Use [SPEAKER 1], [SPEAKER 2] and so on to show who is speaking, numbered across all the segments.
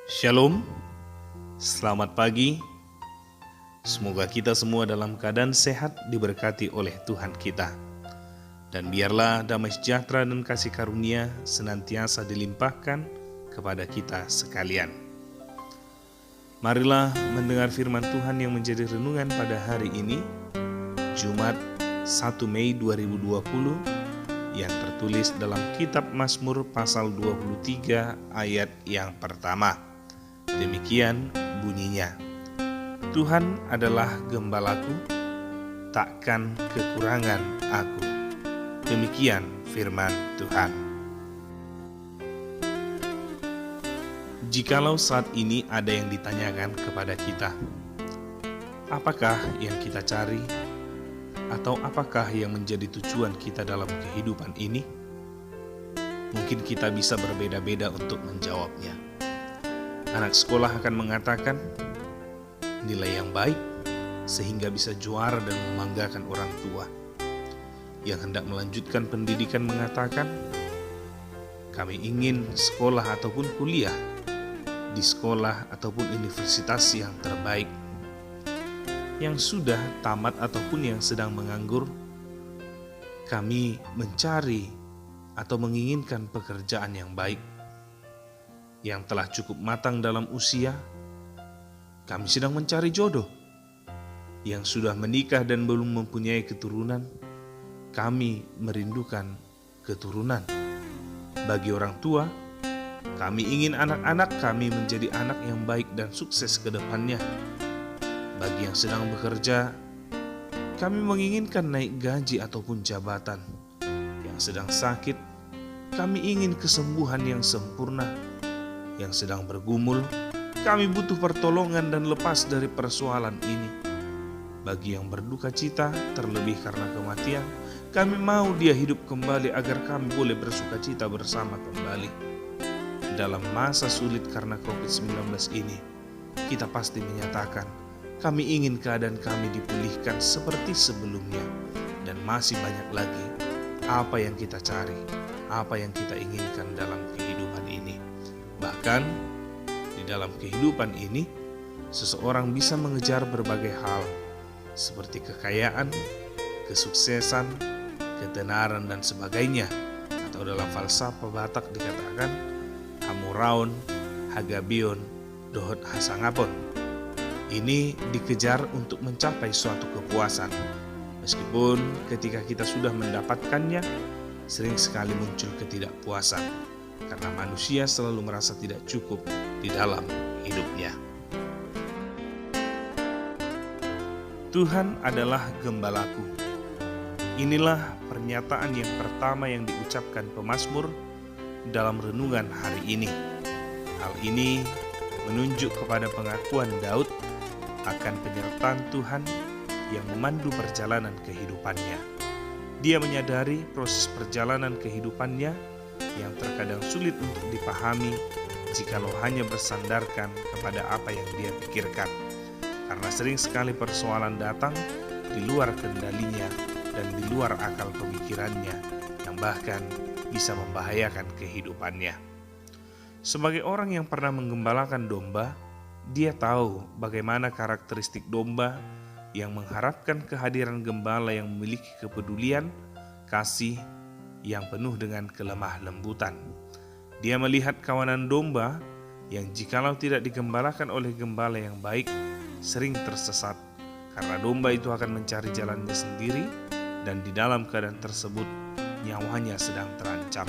[SPEAKER 1] Shalom, selamat pagi. Semoga kita semua dalam keadaan sehat diberkati oleh Tuhan kita. Dan biarlah damai sejahtera dan kasih karunia senantiasa dilimpahkan kepada kita sekalian. Marilah mendengar firman Tuhan yang menjadi renungan pada hari ini, Jumat 1 Mei 2020, yang tertulis dalam kitab Mazmur pasal 23 ayat yang pertama. Demikian bunyinya, Tuhan adalah gembalaku, takkan kekurangan aku. Demikian firman Tuhan. Jikalau saat ini ada yang ditanyakan kepada kita, apakah yang kita cari? Atau apakah yang menjadi tujuan kita dalam kehidupan ini? Mungkin kita bisa berbeda-beda untuk menjawabnya. Anak sekolah akan mengatakan nilai yang baik sehingga bisa juara dan membanggakan orang tua. Yang hendak melanjutkan pendidikan mengatakan, kami ingin sekolah ataupun kuliah di sekolah ataupun universitas yang terbaik. Yang sudah tamat ataupun yang sedang menganggur, kami mencari atau menginginkan pekerjaan yang baik. Yang telah cukup matang dalam usia, kami sedang mencari jodoh. Yang sudah menikah dan belum mempunyai keturunan, kami merindukan keturunan. Bagi orang tua, kami ingin anak-anak kami menjadi anak yang baik dan sukses ke depannya. Bagi yang sedang bekerja, kami menginginkan naik gaji ataupun jabatan. Yang sedang sakit, kami ingin kesembuhan yang sempurna. Yang sedang bergumul, kami butuh pertolongan dan lepas dari persoalan ini. Bagi yang berduka cita, terlebih karena kematian, kami mau dia hidup kembali agar kami boleh bersuka cita bersama kembali. Dalam masa sulit karena COVID-19 ini, kita pasti menyatakan, kami ingin keadaan kami dipulihkan seperti sebelumnya. Dan masih banyak lagi apa yang kita cari, apa yang kita inginkan dalam kehidupan ini. Bahkan di dalam kehidupan ini, seseorang bisa mengejar berbagai hal seperti kekayaan, kesuksesan, ketenaran dan sebagainya. Atau dalam falsafah Batak dikatakan hamuraun, hagabion, dohot hasangapon. Ini dikejar untuk mencapai suatu kepuasan. Meskipun ketika kita sudah mendapatkannya, sering sekali muncul ketidakpuasan. Karena manusia selalu merasa tidak cukup di dalam hidupnya. Tuhan adalah gembalaku. Inilah pernyataan yang pertama yang diucapkan pemazmur dalam renungan hari ini. Hal ini menunjuk kepada pengakuan Daud akan penyertaan Tuhan yang memandu perjalanan kehidupannya. Dia menyadari proses perjalanan kehidupannya yang terkadang sulit untuk dipahami jikalau hanya bersandarkan kepada apa yang dia pikirkan. Karena sering sekali persoalan datang di luar kendalinya dan di luar akal pemikirannya yang bahkan bisa membahayakan kehidupannya. Sebagai orang yang pernah menggembalakan domba, dia tahu bagaimana karakteristik domba yang mengharapkan kehadiran gembala yang memiliki kepedulian, kasih, yang penuh dengan kelemah lembutan. Dia melihat kawanan domba yang jikalau tidak digembalakan oleh gembala yang baik, sering tersesat karena domba itu akan mencari jalannya sendiri dan di dalam keadaan tersebut nyawanya sedang terancam.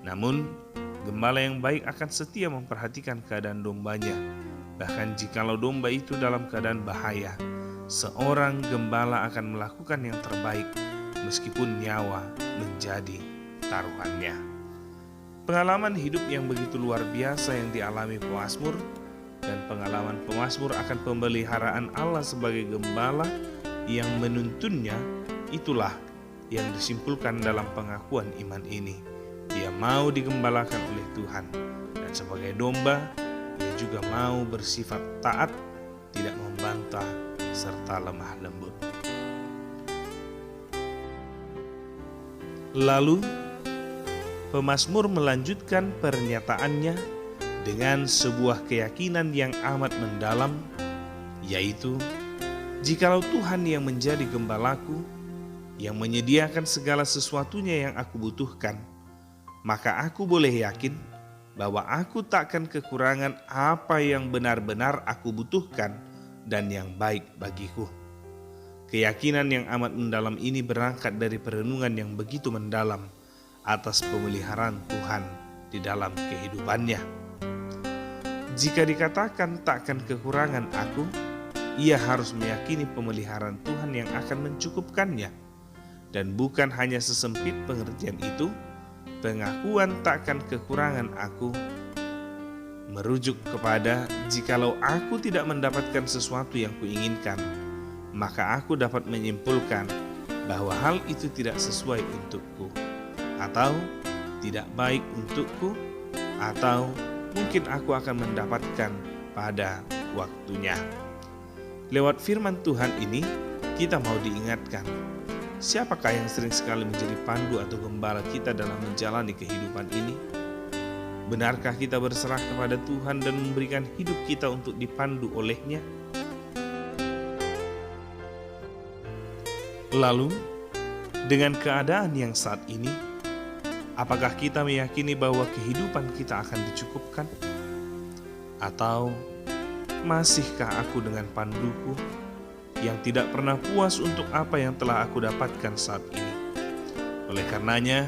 [SPEAKER 1] Namun, gembala yang baik akan setia memperhatikan keadaan dombanya. Bahkan jikalau domba itu dalam keadaan bahaya, seorang gembala akan melakukan yang terbaik meskipun nyawa menjadi taruhannya. Pengalaman hidup yang begitu luar biasa yang dialami pemazmur dan pengalaman pemazmur akan pemeliharaan Allah sebagai gembala yang menuntunnya, itulah yang disimpulkan dalam pengakuan iman ini. Dia mau digembalakan oleh Tuhan, dan sebagai domba, dia juga mau bersifat taat, tidak membantah, serta lemah lembut. Lalu, pemazmur melanjutkan pernyataannya dengan sebuah keyakinan yang amat mendalam, yaitu jikalau Tuhan yang menjadi gembalaku, yang menyediakan segala sesuatunya yang aku butuhkan, maka aku boleh yakin bahwa aku takkan kekurangan apa yang benar-benar aku butuhkan dan yang baik bagiku. Keyakinan yang amat mendalam ini berangkat dari perenungan yang begitu mendalam atas pemeliharaan Tuhan di dalam kehidupannya. Jika dikatakan takkan kekurangan aku, ia harus meyakini pemeliharaan Tuhan yang akan mencukupkannya. Dan bukan hanya sesempit pengertian itu, pengakuan takkan kekurangan aku merujuk kepada jikalau aku tidak mendapatkan sesuatu yang kuinginkan, maka aku dapat menyimpulkan bahwa hal itu tidak sesuai untukku, atau tidak baik untukku, atau mungkin aku akan mendapatkan pada waktunya. Lewat firman Tuhan ini, kita mau diingatkan, siapakah yang sering sekali menjadi pandu atau gembala kita dalam menjalani kehidupan ini? Benarkah kita berserah kepada Tuhan dan memberikan hidup kita untuk dipandu oleh-Nya? Lalu, dengan keadaan yang saat ini, apakah kita meyakini bahwa kehidupan kita akan dicukupkan? Atau masihkah aku dengan panduku yang tidak pernah puas untuk apa yang telah aku dapatkan saat ini? Oleh karenanya,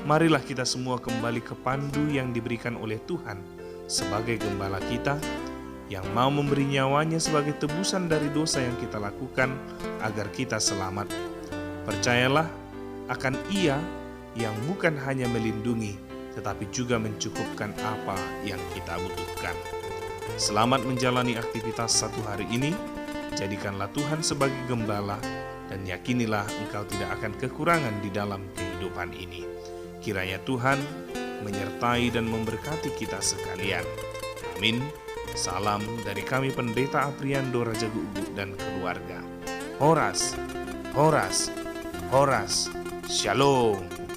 [SPEAKER 1] marilah kita semua kembali ke pandu yang diberikan oleh Tuhan sebagai gembala kita, yang mau memberi nyawanya sebagai tebusan dari dosa yang kita lakukan agar kita selamat. Percayalah akan Ia yang bukan hanya melindungi, tetapi juga mencukupkan apa yang kita butuhkan. Selamat menjalani aktivitas satu hari ini. Jadikanlah Tuhan sebagai gembala, dan yakinilah engkau tidak akan kekurangan di dalam kehidupan ini. Kiranya Tuhan menyertai dan memberkati kita sekalian. Amin. Salam dari kami Pendeta Apriando Raja Gugu dan keluarga. Horas, Horas, Horas. Shalom.